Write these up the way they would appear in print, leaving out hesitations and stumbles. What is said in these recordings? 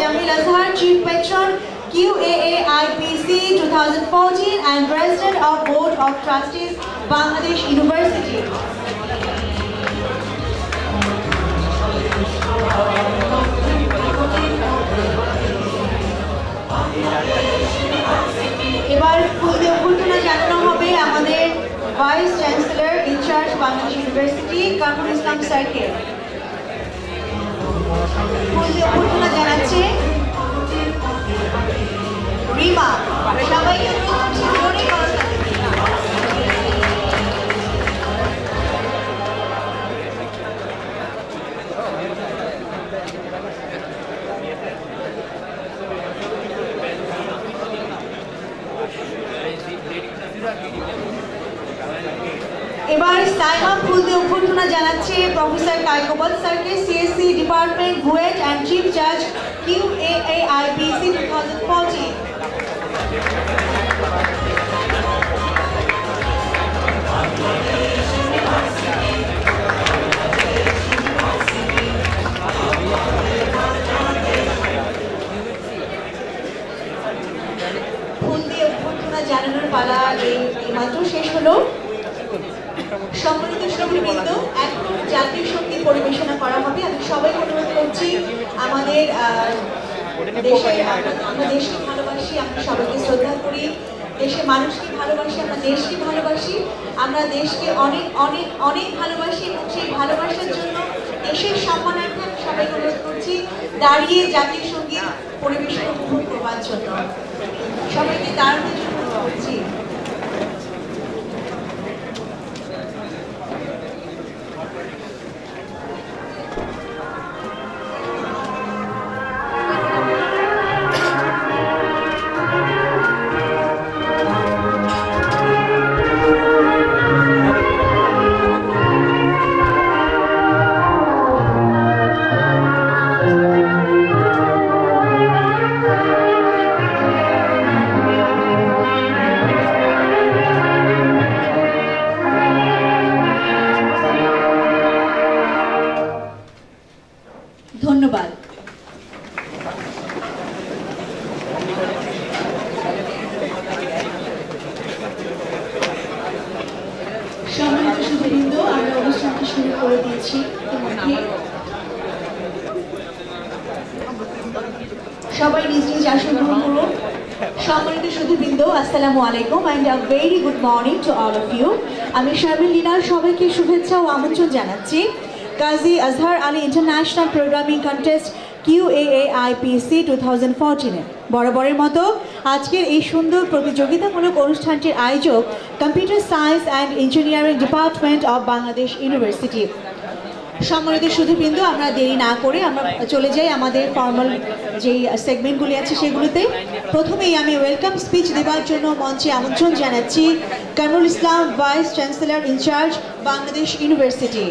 Jamil Azhar, Chief Patron, QAAIPC 2014 and President of Board of Trustees, Bangladesh University. এবার ফুল দিয়ে অভ্যর্থনা জানানো হবে আমাদের vice chancellor incharge Bangladesh University Kamrul Islam স্যারকে। ফুল দিয়ে অভ্যর্থনা জানাচ্ছে রিমা। সবাইকে এবার সাইমা ফুল দিয়ে অভ্যর্থনা জানাচ্ছে প্রফেসর কায়কোবাদ স্যারকে, CSC department, BUET and chief জাজ, QAAIPC 2014। ফুল দিয়ে অভ্যর্থনা জানানোর পালা এইমাত্র শেষ হলো। সম্মানিত শ্রোতৃবৃন্দ, এখন জাতীয় সঙ্গীত পরিবেশনা করা হবে। আমি সবাইকে অনুরোধ করছি, আমাদের আমরা দেশকে ভালোবাসি, আমরা সবাইকে শ্রদ্ধা করি, দেশের মানুষকে ভালোবাসি, আমরা দেশকে ভালোবাসি, আমরা দেশকে অনেক অনেক অনেক ভালোবাসি এবং সেই ভালোবাসার জন্য দেশের সম্মানার্থে আমি সবাইকে অনুরোধ করছি দাঁড়িয়ে জাতীয় সঙ্গীত পরিবেশনা উপভোগ করবার জন্য। সবাইকে দাঁড়ানোর জন্য অনুরোধ করছি। ধন্যবাদ। সম্মানিত সুধীবৃন্দ, আমরা অনুষ্ঠানটি শুরু করে দিয়েছি। সবাই নিজ নিজ আসন গ্রহণ করুন। সম্মানিত সুধীবৃন্দ, আসসালামু আলাইকুম and a very good morning to all of you. আমি শারমিন লীনা সবাইকে শুভেচ্ছা ও আমন্ত্রণ জানাচ্ছি Kazi Azhar Ali International Programming Contest QAAIPC 2014-এ। বরাবরের মতো আজকের এই সুন্দর প্রতিযোগিতামূলক অনুষ্ঠানটির আয়োজক computer science and engineering department of Bangladesh University. সম্মানিত সুধীবৃন্দ, আমরা দেরি না করে আমরা চলে যাই আমাদের ফর্মাল যেই সেগমেন্টগুলি আছে সেগুলোতে। প্রথমেই আমি ওয়েলকাম স্পিচ দেওয়ার জন্য মঞ্চে আমন্ত্রণ জানাচ্ছি Kamrul Islam, vice chancellor incharge Bangladesh University.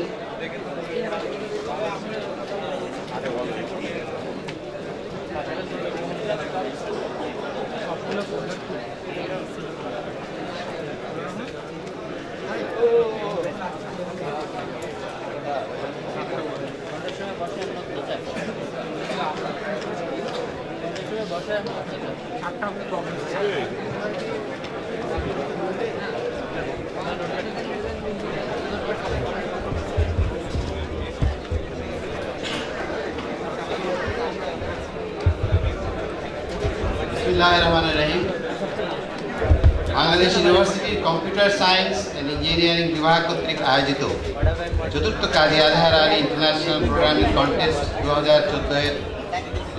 Bangladesh ইউনিভার্সিটির কম্পিউটার সায়েন্স অ্যান্ড ইঞ্জিনিয়ারিং বিভাগ কর্তৃক আয়োজিত চতুর্থ Kazi Azhar Ali International Programming Contest 2014-এর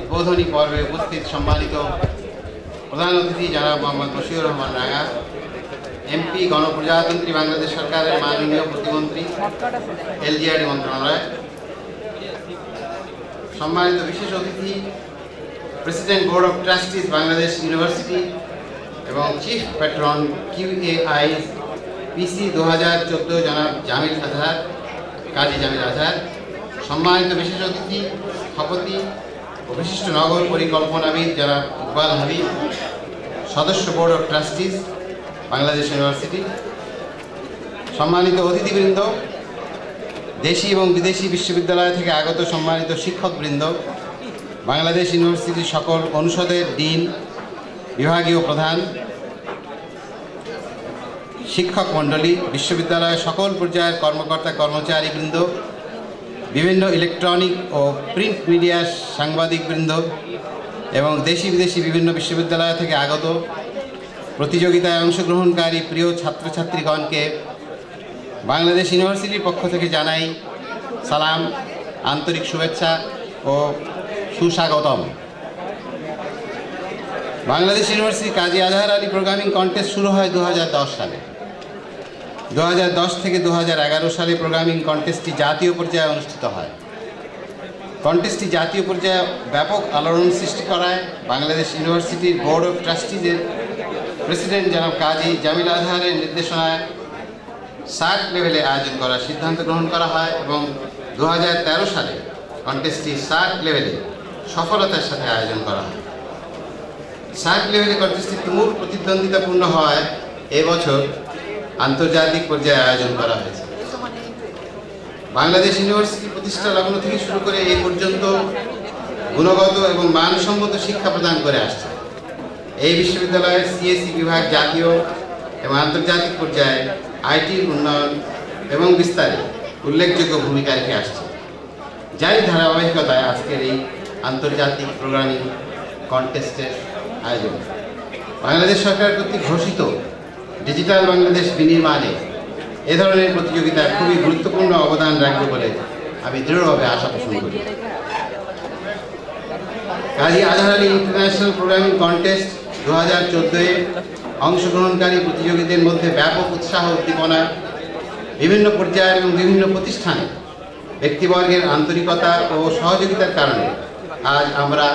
উদ্বোধনী পর্বে উপস্থিত সম্মানিত প্রধান অতিথি জনাব মোহাম্মদ বশিউর রহমান রাঙা, এমপি, গণপ্রজাতন্ত্রী বাংলাদেশ সরকারের মাননীয় প্রতিমন্ত্রী, এলজিআরডি মন্ত্রণালয়, সম্মানিত বিশেষ অতিথি, president board of trustees Bangladesh university এবং চিফ প্যাট্রন QAAIPC 2014 জনাব জামিল আজহার, কাজী জামিল আজহার, সম্মানিত বিশেষ অতিথি, স্থপতি ও বিশিষ্ট নগর পরিকল্পনাবিদ জনাব ইকবাল হাবিব, সদস্য board of trustees Bangladesh University, সম্মানিত অতিথিবৃন্দ, দেশি এবং বিদেশি বিশ্ববিদ্যালয় থেকে আগত সম্মানিত শিক্ষকবৃন্দ, বাংলাদেশ ইউনিভার্সিটির সকল অনুষদের ডিন, বিভাগীয় প্রধান, শিক্ষক মণ্ডলী, বিশ্ববিদ্যালয়ের সকল পর্যায়ের কর্মকর্তা কর্মচারীবৃন্দ, বিভিন্ন ইলেকট্রনিক ও প্রিন্ট মিডিয়ার সাংবাদিকবৃন্দ এবং দেশি বিদেশি বিভিন্ন বিশ্ববিদ্যালয় থেকে আগত প্রতিযোগিতায় অংশগ্রহণকারী প্রিয় ছাত্রছাত্রীগণকে বাংলাদেশ ইউনিভার্সিটির পক্ষ থেকে জানাই সালাম, আন্তরিক শুভেচ্ছা ও সুস্বাগতম। বাংলাদেশ ইউনিভার্সিটি কাজী আজহার আলী প্রোগ্রামিং কন্টেস্ট শুরু হয় 2010 সালে। 2010 থেকে 2011 সালে প্রোগ্রামিং কন্টেস্টটি জাতীয় পর্যায়ে অনুষ্ঠিত হয়। কন্টেস্টটি জাতীয় পর্যায়ে ব্যাপক আলোড়ন সৃষ্টি করায় বাংলাদেশ ইউনিভার্সিটির বোর্ড অফ ট্রাস্টিজের প্রেসিডেন্ট জনাব কাজী জামিল আজহারের নির্দেশনায় সার্ক লেভেলে আয়োজন করার সিদ্ধান্ত গ্রহণ করা হয় এবং 2013 সালে কন্টেস্টটি সার্ক লেভেলে সফলতার সাথে আয়োজন করা হয়। সার্ক লেভেলে কন্টেস্টটি তুমুল প্রতিদ্বন্দ্বিতাপূর্ণ হওয়ায় এবছর আন্তর্জাতিক পর্যায়ে আয়োজন করা হয়েছে। বাংলাদেশ ইউনিভার্সিটি প্রতিষ্ঠা লগ্ন থেকে শুরু করে এই পর্যন্ত গুণগত এবং মানসম্মত শিক্ষা প্রদান করে আসছে। এই বিশ্ববিদ্যালয়ের সিএসই বিভাগ জাতীয় এবং আন্তর্জাতিক পর্যায়ে আইটির উন্নয়ন এবং বিস্তারে উল্লেখযোগ্য ভূমিকা রেখে আসছে। যারই ধারাবাহিকতায় আজকের এই আন্তর্জাতিক প্রোগ্রামিং কন্টেস্টের আয়োজন। বাংলাদেশ সরকার কর্তৃক ঘোষিত ডিজিটাল বাংলাদেশ বিনির্মাণে এ ধরনের প্রতিযোগিতায় খুবই গুরুত্বপূর্ণ অবদান রাখবে বলে আমি দৃঢ়ভাবে আশা পোষণ করি। কাজী Azhar Ali International Programming contest 2014-এ অংশগ্রহণকারী প্রতিযোগীদের মধ্যে ব্যাপক উৎসাহ উদ্দীপনা, বিভিন্ন পর্যায়ের এবং বিভিন্ন প্রতিষ্ঠানে ব্যক্তিবর্গের আন্তরিকতা ও সহযোগিতার কারণে আজ আমরা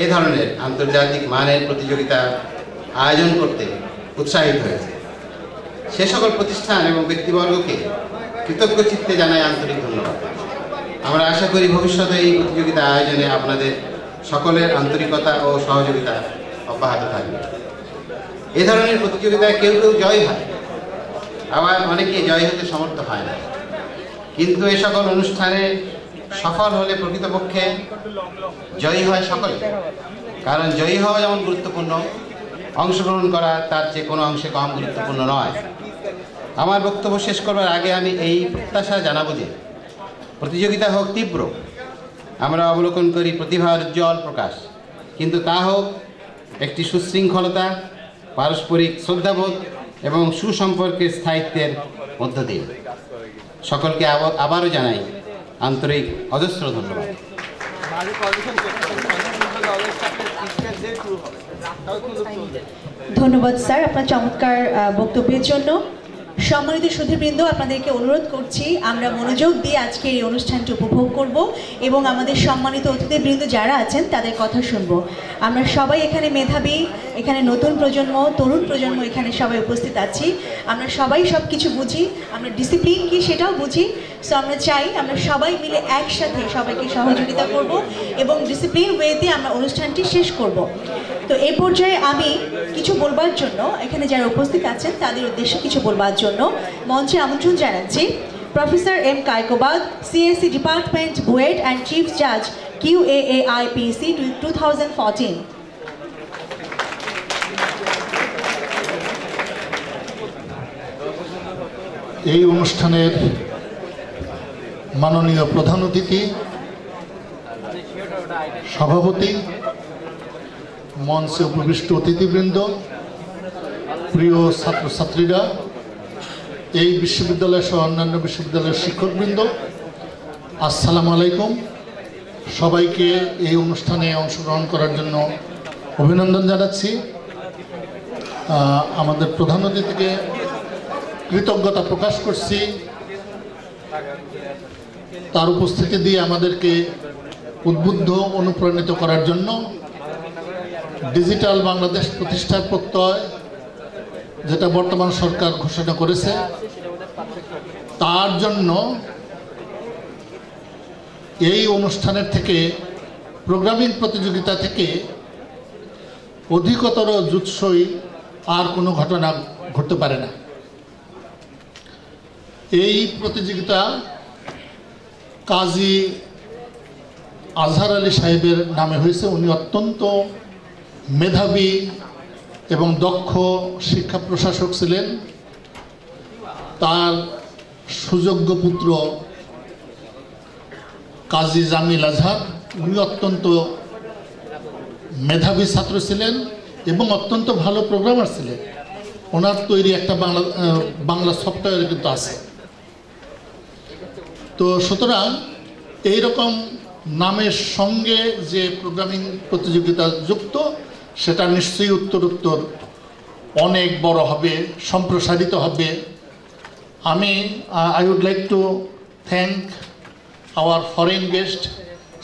এ ধরনের আন্তর্জাতিক মানের প্রতিযোগিতা আয়োজন করতে উৎসাহিত হয়েছে। সে সকল প্রতিষ্ঠান এবং ব্যক্তিবর্গকে কৃতজ্ঞ চিত্তে জানাই আন্তরিক ধন্যবাদ। আমরা আশা করি ভবিষ্যতে এই প্রতিযোগিতা আয়োজনে আপনাদের সকলের আন্তরিকতা ও সহযোগিতা অব্যাহত থাকবে। এ ধরনের প্রতিযোগিতায় কেউ কেউ জয় হয়, আবার অনেকে জয় হতে সমর্থ হয় না, কিন্তু এ সকল অনুষ্ঠানে সফল হলে প্রকৃতপক্ষে জয়ী হয় সকলে। কারণ জয়ী হওয়া যেমন গুরুত্বপূর্ণ, অংশগ্রহণ করা তার চেয়ে কোনো অংশে কম গুরুত্বপূর্ণ নয়। আমার বক্তব্য শেষ করবার আগে আমি এই প্রত্যাশা জানাবো যে প্রতিযোগিতা হোক তীব্র, আমরা অবলোকন করি প্রতিভার উজ্জ্বল প্রকাশ, কিন্তু তা হোক একটি সুশৃঙ্খলতা, পারস্পরিক শ্রদ্ধাবোধ এবং সুসম্পর্কের স্থায়িত্বের মধ্য দিয়ে। সকলকে আবারও জানাই আন্তরিক অজস্র ধন্যবাদ। ধন্যবাদ স্যার আপনার চমৎকার বক্তব্যের জন্য। সম্মানিত সুধীবৃন্দ, আপনাদেরকে অনুরোধ করছি আমরা মনোযোগ দিয়ে আজকের এই অনুষ্ঠানটি উপভোগ করব এবং আমাদের সম্মানিত অতিথিবৃন্দ যারা আছেন তাদের কথা শুনব। আমরা সবাই এখানে মেধাবী, এখানে নতুন প্রজন্ম, তরুণ প্রজন্ম এখানে সবাই উপস্থিত আছি। আমরা সবাই সব কিছু বুঝি, আমরা ডিসিপ্লিন কি সেটাও বুঝি। সো আমরা চাই আমরা সবাই মিলে একসাথে সবাইকে সহযোগিতা করব এবং ডিসিপ্লিন ওয়েতে আমরা অনুষ্ঠানটি শেষ করব। তো এই পর্যায়ে আমি কিছু বলবার জন্য, এখানে যারা উপস্থিত আছেন তাদের উদ্দেশ্যে কিছু বলবার জন্য মঞ্চে আমন্ত্রণ জানাচ্ছি professor M Kaykobad, CSC department, BUET and chief জাজ, QAAIPC 2014। এই অনুষ্ঠানের মাননীয় প্রধান অতিথি, সভাপতি, মঞ্চে উপবিষ্ট অতিথিবৃন্দ, প্রিয় ছাত্রছাত্রীরা, এই বিশ্ববিদ্যালয় সহ অন্যান্য বিশ্ববিদ্যালয়ের শিক্ষকবৃন্দ, আসসালামু আলাইকুম। সবাইকে এই অনুষ্ঠানে অংশগ্রহণ করার জন্য অভিনন্দন জানাচ্ছি। আমাদের প্রধান অতিথিকে কৃতজ্ঞতা প্রকাশ করছি তার উপস্থিতি দিয়ে আমাদেরকে উদ্বুদ্ধ অনুপ্রাণিত করার জন্য। ডিজিটাল বাংলাদেশ প্রতিষ্ঠার প্রত্যয় যেটা বর্তমান সরকার ঘোষণা করেছে, তার জন্য এই অনুষ্ঠানের থেকে, প্রোগ্রামিং প্রতিযোগিতা থেকে অধিকতর জুৎসই আর কোনো ঘটনা ঘটতে পারে না। এই প্রতিযোগিতা কাজী আজহার আলী সাহেবের নামে হয়েছে। উনি অত্যন্ত মেধাবী এবং দক্ষ শিক্ষা প্রশাসক ছিলেন। তার সুযোগ্য পুত্র কাজী জামিল আজহার, উনি অত্যন্ত মেধাবী ছাত্র ছিলেন এবং অত্যন্ত ভালো প্রোগ্রামার ছিলেন। ওনার তৈরি একটা বাংলা সফটওয়্যার কিন্তু আছে। তো সুতরাং এইরকম নামের সঙ্গে যে প্রোগ্রামিং প্রতিযোগিতা যুক্ত, সেটা নিশ্চয়ই উত্তরোত্তর অনেক বড় হবে, সম্প্রসারিত হবে। I would like to thank our foreign guests,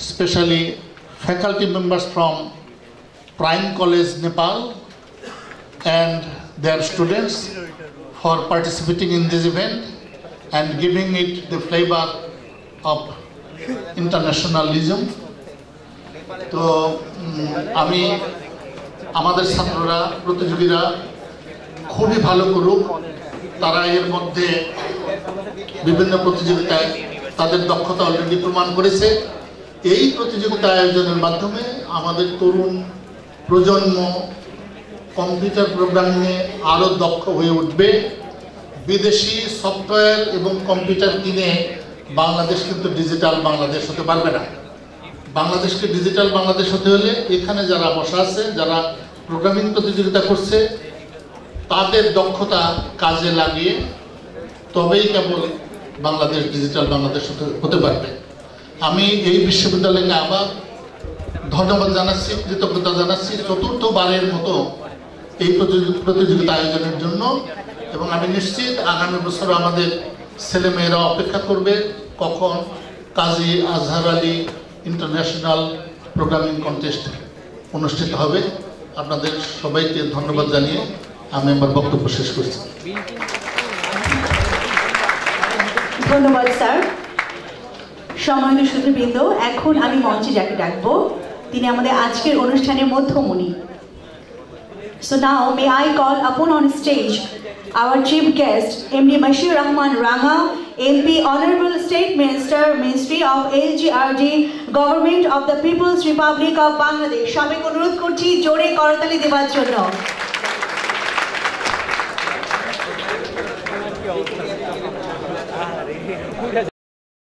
especially faculty members from Prime College, Nepal, and their students for participating in this event and giving it the flavor of internationalism. তো আমি আমাদের ছাত্ররা, প্রতিযোগীরা খুবই ভালো করুক। তারা এর মধ্যে বিভিন্ন প্রতিযোগিতায় তাদের দক্ষতা অলরেডি প্রমাণ করেছে। এই প্রতিযোগিতা আয়োজনের মাধ্যমে আমাদের তরুণ প্রজন্ম কম্পিউটার প্রোগ্রামিংয়ে আরও দক্ষ হয়ে উঠবে। বিদেশি সফটওয়্যার এবং কম্পিউটার কিনে বাংলাদেশ কিন্তু ডিজিটাল বাংলাদেশ হতে পারবে না। বাংলাদেশকে ডিজিটাল বাংলাদেশ হতে হলে এখানে যারা বসা আছে, যারা প্রোগ্রামিং প্রতিযোগিতা করছে, তাদের দক্ষতা কাজে লাগিয়ে তবেই কেবল বাংলাদেশ ডিজিটাল বাংলাদেশ হতে পারবে। আমি এই বিশ্ববিদ্যালয়কে আবার ধন্যবাদ জানাচ্ছি, কৃতজ্ঞতা জানাচ্ছি চতুর্থবারের মতো এই প্রতিযোগিতা আয়োজনের জন্য। এবং আমি নিশ্চিত আগামী বছর আমাদের ছেলেমেয়েরা অপেক্ষা করবে কখন কাজী Azhar Ali International Programming contest অনুষ্ঠিত হবে। আপনাদের সবাইকে ধন্যবাদ জানিয়ে আমি আমার বক্তব্য শেষ করছি। ধন্যবাদ স্যার। সম্মানিত সুধীবৃন্দ, এখন আমি মঞ্চে যাকে ডাকবো, তিনি আমাদের আজকের অনুষ্ঠানের মধ্যমণি। So now may I call upon on stage our chief guest, MD Bashir Rahman Ranga, MP, Honorable State Minister, Ministry of LGRD, Government of the People's Republic of Bangladesh. সবাইকে অনুরোধ করছি জোরে করতালি দেওয়ার জন্য।